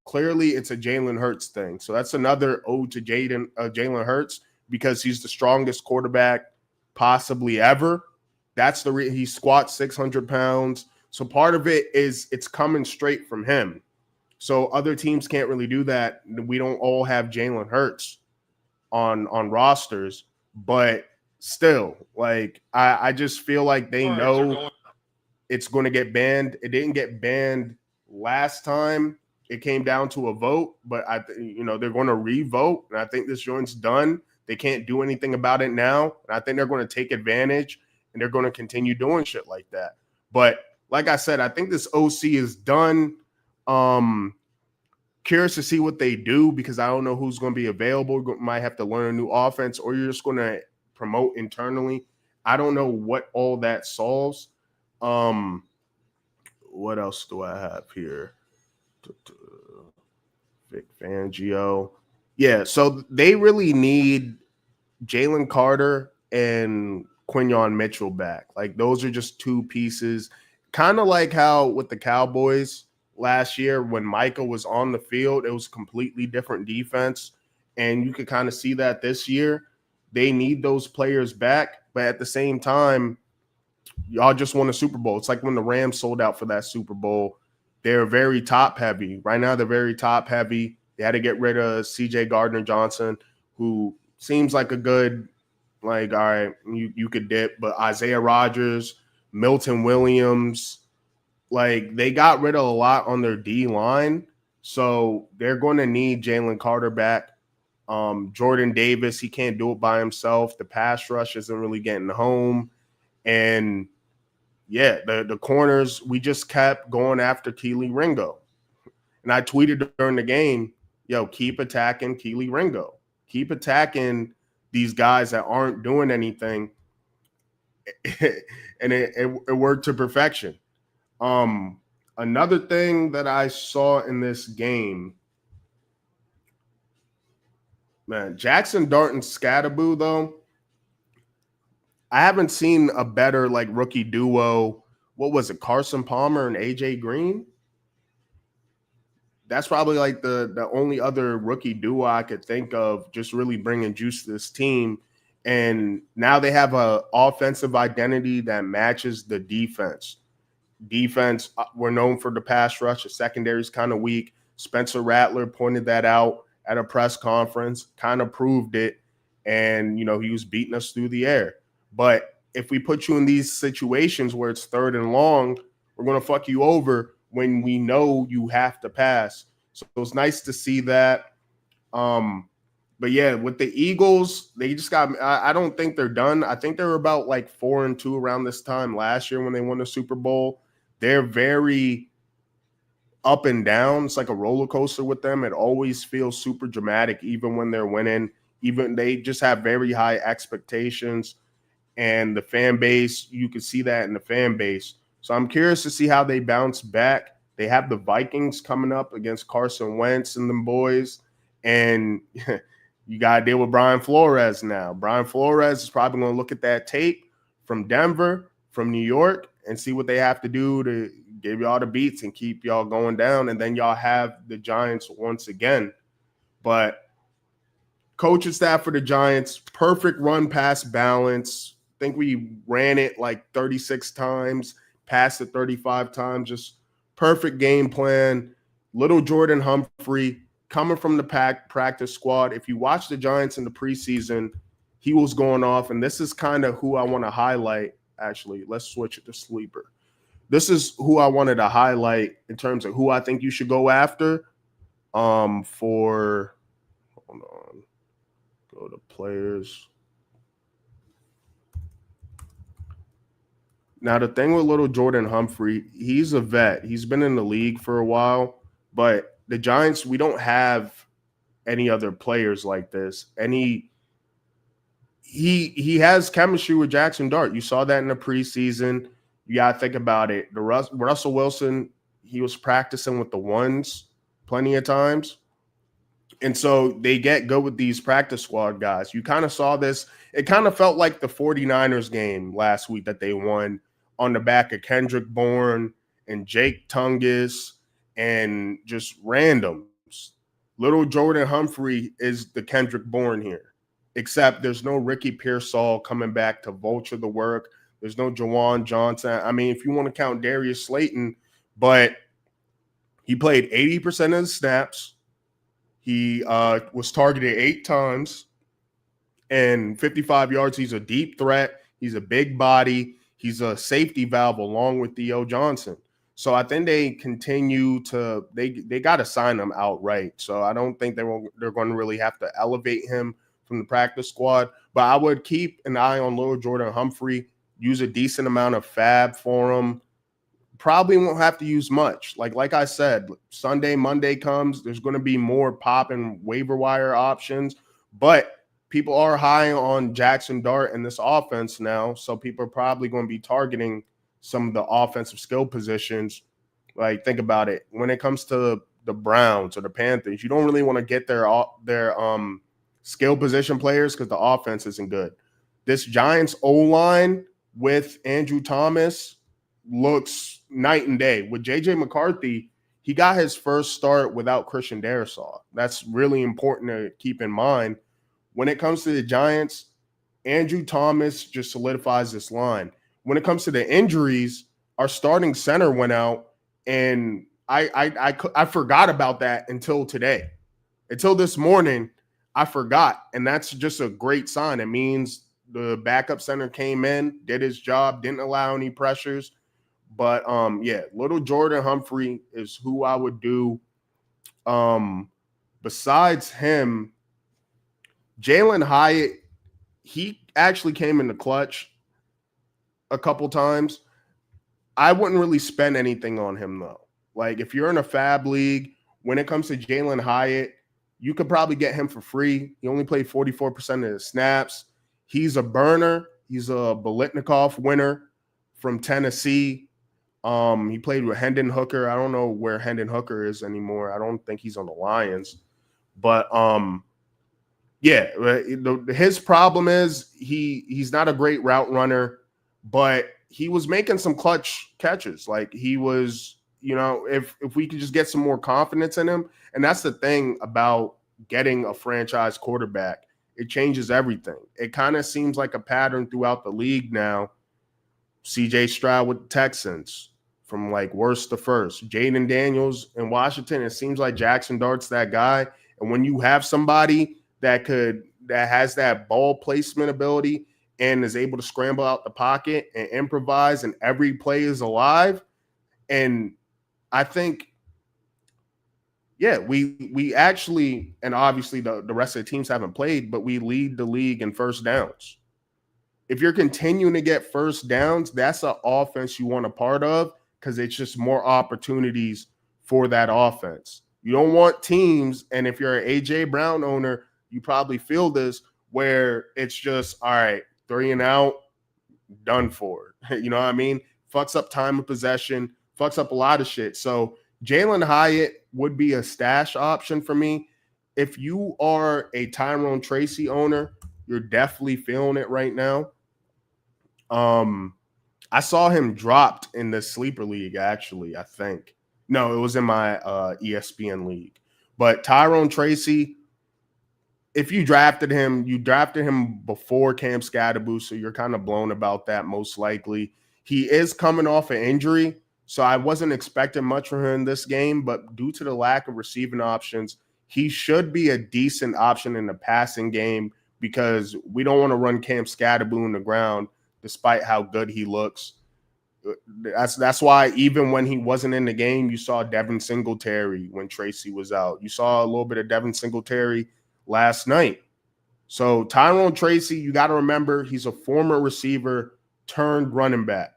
Speaker 10: Clearly, it's a Jalen Hurts thing. So that's another ode to Jalen Hurts, because he's the strongest quarterback possibly ever. That's the he squats 600 pounds. So part of it is it's coming straight from him. So other teams can't really do that. We don't all have Jalen Hurts on rosters, but still, like I just feel like they know it's going to get banned. It didn't get banned last time. It came down to a vote, but they're going to re-vote, and I think this joint's done. They can't do anything about it now, and I think they're going to take advantage, and they're going to continue doing shit like that. But like I said, I think this OC is done. Curious to see what they do, because I don't know who's going to be available. Might have to learn a new offense, or you're just going to promote internally. I don't know what all that solves. What else do I have here? Vic Fangio. Yeah, so they really need Jalen Carter and Quinyon Mitchell back. Like, those are just 2 pieces. Kind of like how with the Cowboys last year, when Micah was on the field, it was a completely different defense. And you could kind of see that this year. They need those players back. But at the same time, y'all just won a Super Bowl. It's like when the Rams sold out for that Super Bowl. They're very top heavy. Right now, they're very top heavy. They had to get rid of CJ Gardner-Johnson, who seems like a good, like, all right, you could dip. But Isaiah Rodgers, Milton Williams, like, they got rid of a lot on their D-line. So they're going to need Jalen Carter back. Jordan Davis, he can't do it by himself. The pass rush isn't really getting home. And yeah, the corners, we just kept going after Keely Ringo. And I tweeted during the game, keep attacking Keely Ringo. Keep attacking these guys that aren't doing anything. And it worked to perfection. Another thing that I saw in this game, man, Jackson Darton Scatterboo, though, I haven't seen a better like rookie duo. What was it? Carson Palmer and AJ Green? That's probably like the only other rookie duo I could think of just really bringing juice to this team. And now they have a offensive identity that matches the defense. Defense, we're known for the pass rush. The secondary is kind of weak. Spencer Rattler pointed that out at a press conference, kind of proved it. And, you know, he was beating us through the air. But if we put you in these situations where it's 3rd and long, we're going to fuck you over when we know you have to pass. So it was nice to see that. But yeah, with the Eagles, they just got, I don't think they're done. I think they were about like 4-2 around this time last year when they won the Super Bowl. They're very up and down. It's like a roller coaster with them. It always feels super dramatic, even when they're winning. Even they just have very high expectations. And the fan base, you can see that in the fan base. So I'm curious to see how they bounce back. They have the Vikings coming up against Carson Wentz and them boys. And you got to deal with Brian Flores now. Brian Flores is probably going to look at that tape from Denver, from New York, and see what they have to do to give y'all the beats and keep y'all going down. And then y'all have the Giants once again. But coaching staff for the Giants, perfect run-pass balance. I think we ran it like 36 times, passed it 35 times, just perfect game plan. Little Jordan Humphrey coming from the practice squad. If you watch the Giants in the preseason, he was going off, and this is kind of who I want to highlight. Actually, let's switch it to sleeper. This is who I wanted to highlight in terms of who I think you should go after. For hold on, go to players. Now, the thing with little Jordan Humphrey, he's a vet. He's been in the league for a while, but the Giants, we don't have any other players like this. And he has chemistry with Jackson Dart. You saw that in the preseason. You got to think about it. Russell Wilson, he was practicing with the ones plenty of times. And so they get good with these practice squad guys. You kind of saw this. It kind of felt like the 49ers game last week that they won on the back of Kendrick Bourne and Jake Tungus and just randoms. Little Jordan Humphrey is the Kendrick Bourne here, except there's no Ricky Pearsall coming back to vulture the work. There's no Jawan Johnson. I mean, if you want to count Darius Slayton, but he played 80% of the snaps. He was targeted 8 times and 55 yards. He's a deep threat. He's a big body. He's a safety valve along with Theo Johnson. So I think they continue to they got to sign him outright. So I don't think they're going to really have to elevate him from the practice squad. But I would keep an eye on little Jordan Humphrey, use a decent amount of fab for him. Probably won't have to use much. Like I said, Sunday, Monday comes, there's going to be more pop and waiver wire options. But people are high on Jackson Dart in this offense now, so people are probably going to be targeting some of the offensive skill positions. Like, think about it. When it comes to the Browns or the Panthers, you don't really want to get their skill position players because the offense isn't good. This Giants O-line with Andrew Thomas looks night and day. With J.J. McCarthy, he got his first start without Christian Darrisaw. That's really important to keep in mind. When it comes to the Giants, Andrew Thomas just solidifies this line. When it comes to the injuries, our starting center went out, and I forgot about that until today. Until this morning, I forgot, and that's just a great sign. It means the backup center came in, did his job, didn't allow any pressures. But, yeah, little Jordan Humphrey is who I would do. Besides him, Jalen Hyatt, he actually came in the clutch a couple times. I wouldn't really spend anything on him, though. Like, if you're in a fab league, when it comes to Jalen Hyatt, you could probably get him for free. He only played 44% of the snaps. He's a burner. He's a Biletnikoff winner from Tennessee. He played with Hendon Hooker. I don't know where Hendon Hooker is anymore. I don't think he's on the Lions. But Yeah, his problem is he's not a great route runner, but he was making some clutch catches. Like he was, if we could just get some more confidence in him, and that's the thing about getting a franchise quarterback, it changes everything. It kind of seems like a pattern throughout the league now. CJ Stroud with the Texans, from like worst to first. Jaden Daniels in Washington, it seems like Jackson Dart's that guy. And when you have somebody that has that ball placement ability and is able to scramble out the pocket and improvise, and every play is alive. And I think, yeah, we actually, and obviously the rest of the teams haven't played, but we lead the league in first downs. If you're continuing to get first downs, that's an offense you want a part of, because it's just more opportunities for that offense. You don't want teams, and if you're an A.J. Brown owner, you probably feel this, where it's just, all right, 3 and out, done for. You know what I mean? Fucks up time of possession, fucks up a lot of shit. So Jalen Hyatt would be a stash option for me. If you are a Tyrone Tracy owner, you're definitely feeling it right now. I saw him dropped in the sleeper league, actually, I think. No, it was in my ESPN league. But Tyrone Tracy, if you drafted him before Cam Scadaboo, so you're kind of blown about that most likely. He is coming off an injury, so I wasn't expecting much from him in this game, but due to the lack of receiving options, he should be a decent option in the passing game, because we don't want to run Cam Scadaboo in the ground despite how good he looks. That's why even when he wasn't in the game, you saw Devin Singletary when Tracy was out. You saw a little bit of Devin Singletary last night. So Tyrone Tracy, you got to remember, he's a former receiver turned running back.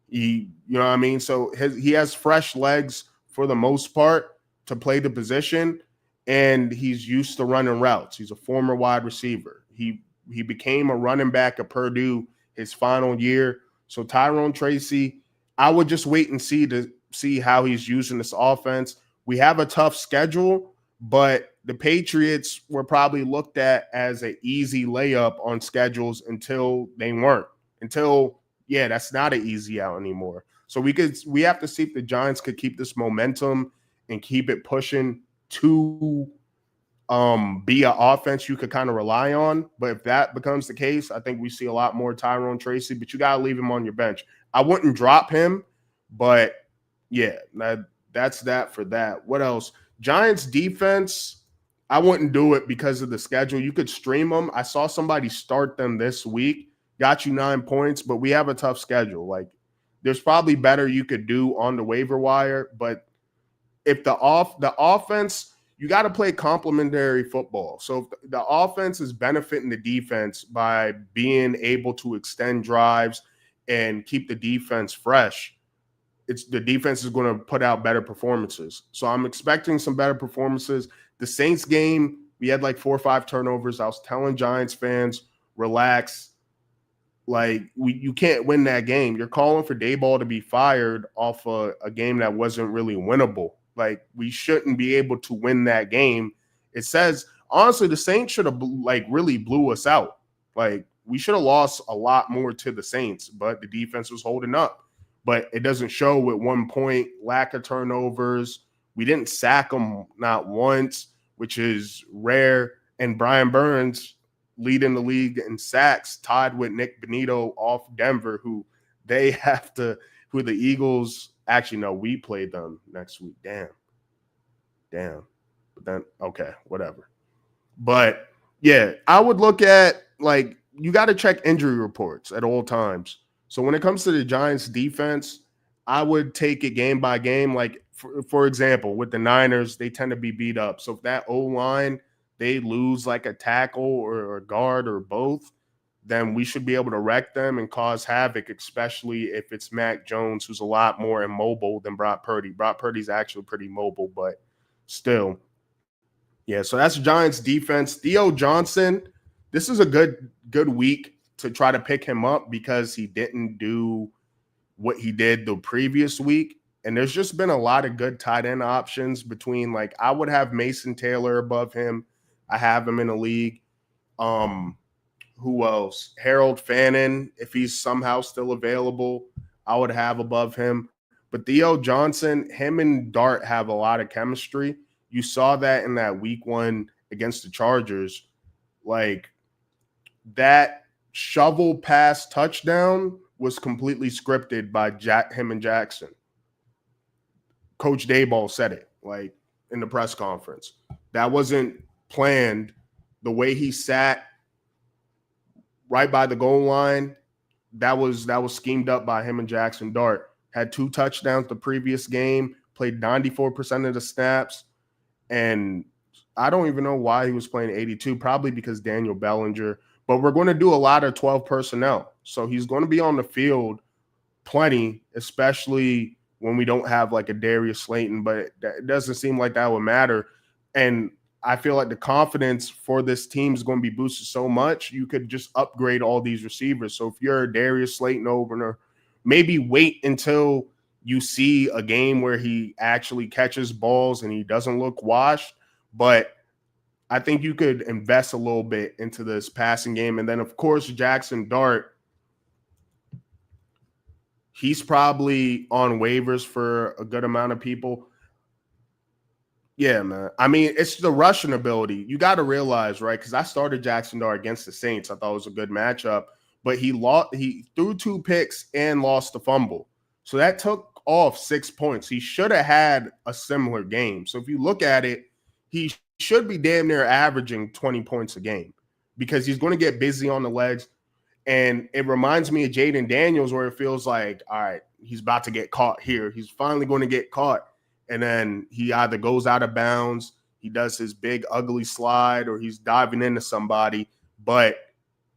Speaker 10: You know what I mean? So he has fresh legs for the most part to play the position, and he's used to running routes. He's a former wide receiver. He became a running back at Purdue his final year. So Tyrone Tracy, I would just wait and see how he's using this offense. We have a tough schedule, but the Patriots were probably looked at as an easy layup on schedules until they weren't. That's not an easy out anymore. So we have to see if the Giants could keep this momentum and keep it pushing to be an offense you could kind of rely on. But if that becomes the case, I think we see a lot more Tyrone Tracy, but you got to leave him on your bench. I wouldn't drop him, but yeah, that's that for that. What else? Giants defense, I wouldn't do it because of the schedule. You could stream them. I saw somebody start them this week, got you 9 points, but we have a tough schedule. Like, there's probably better you could do on the waiver wire, but if the offense, you got to play complementary football. So if the offense is benefiting the defense by being able to extend drives and keep the defense fresh, the defense is going to put out better performances. So I'm expecting some better performances. The Saints game, we had like 4 or 5 turnovers. I was telling Giants fans, relax. Like, you can't win that game. You're calling for Dayball to be fired off a game that wasn't really winnable. Like, we shouldn't be able to win that game. It says, honestly, the Saints should have really blew us out. Like, we should have lost a lot more to the Saints, but the defense was holding up. But it doesn't show with 1 point, lack of turnovers. We didn't sack them not once, which is rare. And Brian Burns leading the league in sacks, tied with Nick Benito off Denver, who the Eagles – actually, no, we play them next week. Damn. But then, okay, whatever. But, yeah, I would look at, like, you got to check injury reports at all times. So when it comes to the Giants defense, I would take it game by game. Like, for example, with the Niners, they tend to be beat up. So if that O-line, they lose like a tackle or a guard or both, then we should be able to wreck them and cause havoc, especially if it's Mac Jones, who's a lot more immobile than Brock Purdy. Brock Purdy's actually pretty mobile, but still. Yeah, so that's Giants defense. Theo Johnson, this is a good week to try to pick him up because he didn't do what he did the previous week. And there's just been a lot of good tight end options between, like, I would have Mason Taylor above him. I have him in the league. Who else? Harold Fannin, if he's somehow still available, I would have above him. But Theo Johnson, him and Dart have a lot of chemistry. You saw that in that week 1 against the Chargers. Like, that shovel pass touchdown was completely scripted by him and Jackson. Coach Dayball said it, like, in the press conference. That wasn't planned. The way he sat right by the goal line, that was schemed up by him and Jackson Dart. Had 2 touchdowns the previous game, played 94% of the snaps, and I don't even know why he was playing 82, probably because Daniel Bellinger. But we're going to do a lot of 12 personnel, so he's going to be on the field plenty, especially when we don't have like a Darius Slayton, but it doesn't seem like that would matter. And I feel like the confidence for this team is going to be boosted so much, you could just upgrade all these receivers. So if you're a Darius Slayton opener, maybe wait until you see a game where he actually catches balls and he doesn't look washed. But I think you could invest a little bit into this passing game. And then, of course, Jackson Dart, he's probably on waivers for a good amount of people. Yeah, man. I mean, it's the rushing ability. You got to realize, right? Because I started Jackson Dart against the Saints. I thought it was a good matchup, but he threw 2 picks and lost the fumble. So that took off 6 points. He should have had a similar game. So if you look at it, he should be damn near averaging 20 points a game because he's going to get busy on the legs. And it reminds me of Jaden Daniels, where it feels like, all right, he's about to get caught here. He's finally going to get caught. And then he either goes out of bounds, he does his big ugly slide, or he's diving into somebody. But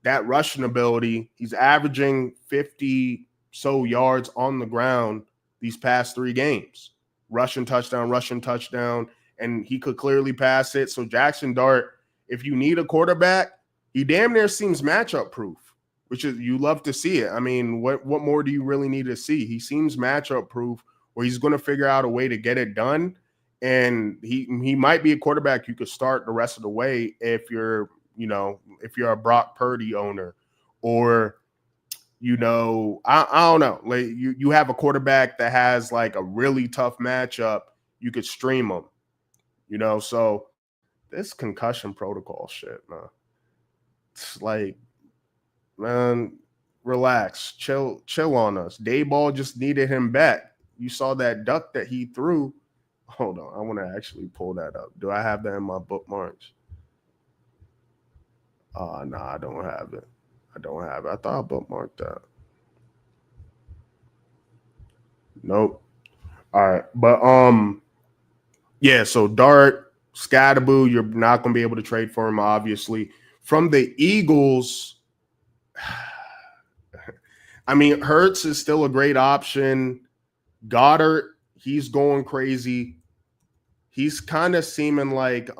Speaker 10: that rushing ability, he's averaging 50 so yards on the ground these past 3 games. Rushing touchdown, and he could clearly pass it. So Jackson Dart, if you need a quarterback, he damn near seems matchup proof, which is, you love to see it. I mean, what more do you really need to see? He seems matchup proof, where he's going to figure out a way to get it done. And he might be a quarterback you could start the rest of the way if you're a Brock Purdy owner, or, I don't know. Like you have a quarterback that has like a really tough matchup, you could stream him, so this concussion protocol shit, man. It's like, man, relax, chill on us. Dayball just needed him back. You saw that duck that he threw. Hold on, I want to actually pull that up. Do I have that in my bookmarks? No, I don't have it. I thought I bookmarked that. Nope. All right, but yeah. So Dart, Scatterboo, you're not going to be able to trade for him, obviously. From the Eagles, I mean, Hurts is still a great option. Goddard, he's going crazy. He's kind of seeming like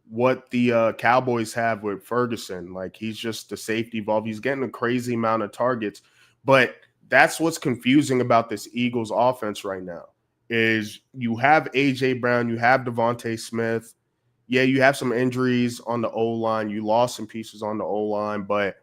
Speaker 10: what the Cowboys have with Ferguson. Like, he's just the safety valve. He's getting a crazy amount of targets. But that's what's confusing about this Eagles offense right now is you have A.J. Brown, you have Devontae Smith. Yeah, you have some injuries on the O-line. You lost some pieces on the O-line, but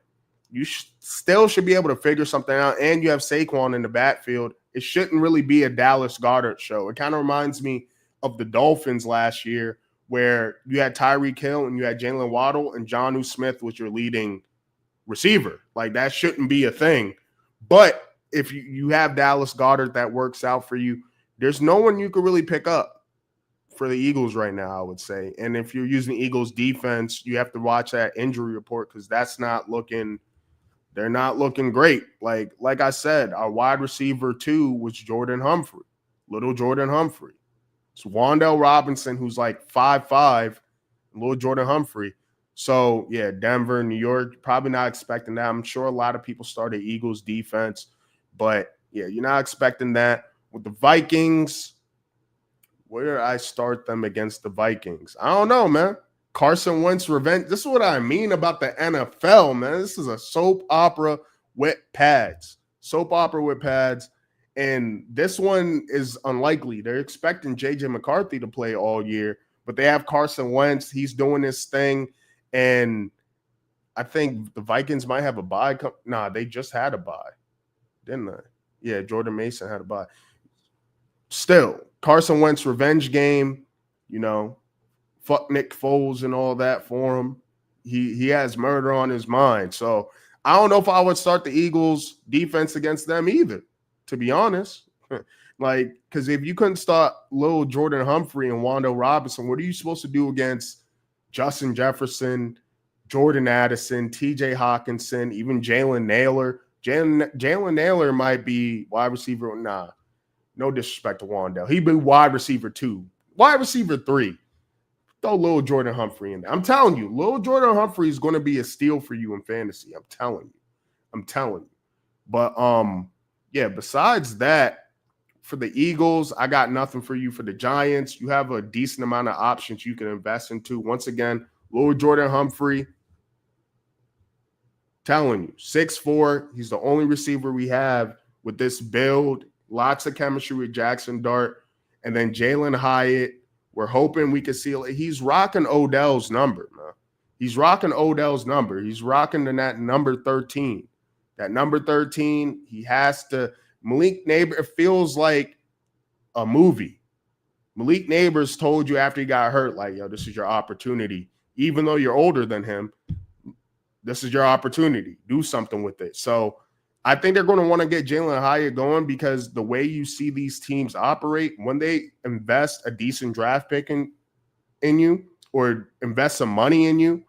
Speaker 10: you still should be able to figure something out. And you have Saquon in the backfield. It shouldn't really be a Dallas Goedert show. It kind of reminds me of the Dolphins last year, where you had Tyreek Hill and you had Jalen Waddle, and Jonnu Smith was your leading receiver. Like, that shouldn't be a thing. But if you have Dallas Goedert, that works out for you. There's no one you could really pick up for the Eagles right now, I would say. And if you're using Eagles defense, you have to watch that injury report, because that's not looking – they're not looking great. Like I said, our wide receiver 2 was Jordan Humphrey, little Jordan Humphrey. It's Wan'Dale Robinson, who's like 5'5", little Jordan Humphrey. So, yeah, Denver, New York, probably not expecting that. I'm sure a lot of people started Eagles defense, but, yeah, you're not expecting that. With the Vikings, where do I start them against the Vikings? I don't know, man. Carson Wentz revenge. This is what I mean about the NFL, man. This is a soap opera with pads. Soap opera with pads. And this one is unlikely. They're expecting J.J. McCarthy to play all year, but they have Carson Wentz. He's doing his thing. And I think the Vikings might have a bye. Nah, they just had a bye, didn't they? Yeah, Jordan Mason had a bye. Still, Carson Wentz revenge game, you know, fuck Nick Foles and all that for him. He has murder on his mind. So I don't know if I would start the Eagles defense against them either, to be honest. Like, because if you couldn't start little Jordan Humphrey and Wando Robinson, what are you supposed to do against Justin Jefferson, Jordan Addison, TJ Hawkinson, even Jalen Naylor? Jalen Naylor might be wide receiver. Nah, no disrespect to Wandale. He'd be wide receiver 2, wide receiver 3. Throw little Jordan Humphrey in there. I'm telling you, little Jordan Humphrey is going to be a steal for you in fantasy. I'm telling you. But yeah, besides that, for the Eagles, I got nothing for you. For the Giants, you have a decent amount of options you can invest into. Once again, little Jordan Humphrey, telling you, 6'4". He's the only receiver we have with this build. Lots of chemistry with Jackson Dart. And then Jalen Hyatt. We're hoping we can see. He's rocking Odell's number, man. He's rocking Odell's number. He's rocking that number 13. That number 13, he has to. Malik Neighbors, it feels like a movie. Malik Neighbors told you after he got hurt, like, yo, this is your opportunity. Even though you're older than him, this is your opportunity. Do something with it. So I think they're going to want to get Jalen Hyatt going because the way you see these teams operate, when they invest a decent draft pick in you or invest some money in you,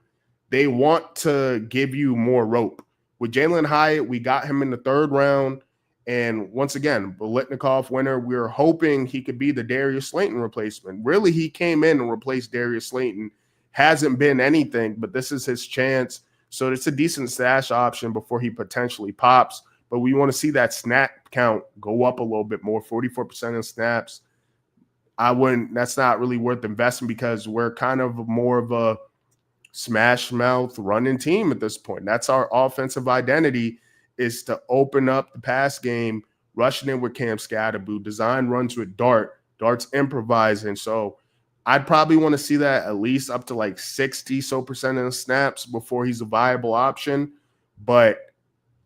Speaker 10: they want to give you more rope. With Jalen Hyatt, we got him in the 3rd round. And once again, Biletnikoff winner, we were hoping he could be the Darius Slayton replacement. Really, he came in and replaced Darius Slayton. Hasn't been anything, but this is his chance. So it's a decent stash option before he potentially pops. But we want to see that snap count go up a little bit more, 44% of snaps. That's not really worth investing because we're kind of more of a smash mouth running team at this point. That's our offensive identity, is to open up the pass game, rushing in with Cam Scatterboo, design runs with Dart. Dart's improvising. So I'd probably want to see that at least up to like 60% of the snaps before he's a viable option. But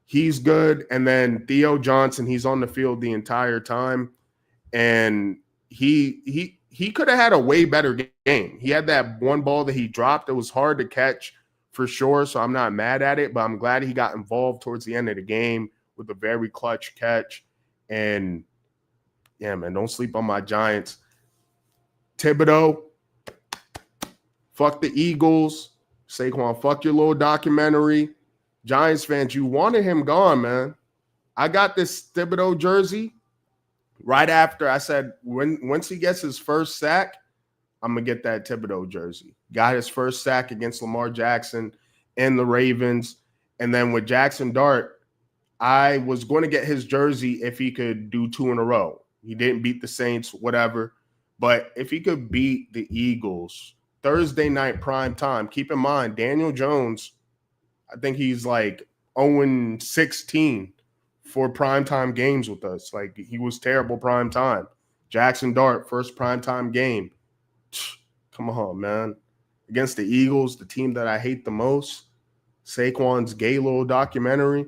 Speaker 10: he's good. And then Theo Johnson, he's on the field the entire time. And he could have had a way better game. He had that one ball that he dropped that was hard to catch for sure. So I'm not mad at it, but I'm glad he got involved towards the end of the game with a very clutch catch. And yeah, man, don't sleep on my Giants. Thibodeau, fuck the Eagles. Saquon, fuck your little documentary. Giants fans, you wanted him gone, man. I got this Thibodeau jersey right after I said, once he gets his first sack, I'm going to get that Thibodeau jersey. Got his first sack against Lamar Jackson and the Ravens. And then with Jackson Dart, I was going to get his jersey if he could do 2 in a row. He didn't beat the Saints, whatever. But if he could beat the Eagles, Thursday night prime time, keep in mind, Daniel Jones, I think he's like 0-16 for primetime games with us. Like, he was terrible prime time. Jackson Dart, first primetime game. Come on, man. Against the Eagles, the team that I hate the most, Saquon's gay little documentary.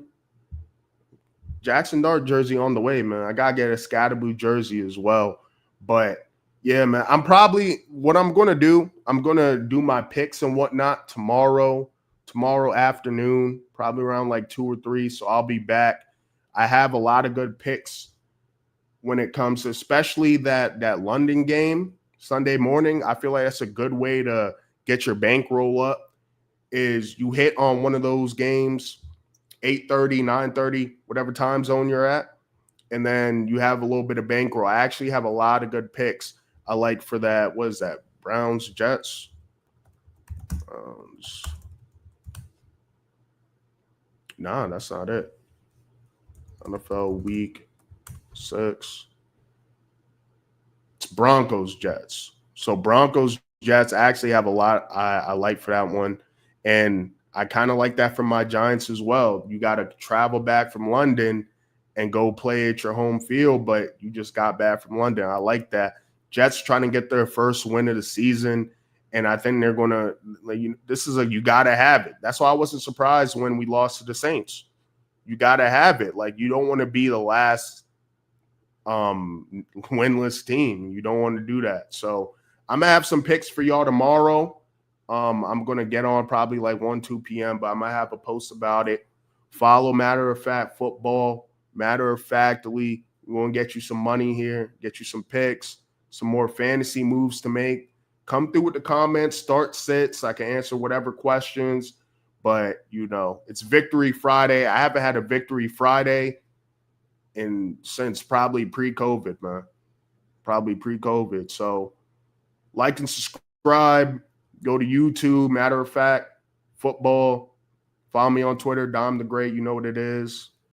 Speaker 10: Jackson Dart jersey on the way, man. I got to get a Scatterboo jersey as well. But, yeah, man, what I'm going to do, I'm going to do my picks and whatnot tomorrow afternoon, probably around like 2 or 3. So I'll be back. I have a lot of good picks when it comes to especially that London game Sunday morning. I feel like that's a good way to get your bankroll up, is you hit on one of those games, 8:30, 9:30, whatever time zone you're at, and then you have a little bit of bankroll. I actually have a lot of good picks I like for that. What is that? Browns, Jets? Nah, that's not it. NFL Week 6. It's Broncos, Jets. So Broncos, Jets, I actually have a lot I like for that one. And I kind of like that from my Giants as well. You got to travel back from London and go play at your home field, but you just got back from London. I like that. Jets trying to get their first win of the season. And I think they're going to this is you got to have it. That's why I wasn't surprised when we lost to the Saints. You got to have it. Like, you don't want to be the last winless team. You don't want to do that. So I'm going to have some picks for y'all tomorrow. I'm going to get on probably like 1, 2 p.m., but I might have a post about it. Follow Matter of Fact Football. Matter of Factly. We're going to get you some money here, get you some picks, some more fantasy moves to make. Come through with the comments, start sits. I can answer whatever questions. But, it's Victory Friday. I haven't had a Victory Friday since probably pre-COVID, man. Probably pre-COVID. So like and subscribe. Go to YouTube, Matter of Fact Football. Follow me on Twitter, Dom the Great. You know what it is.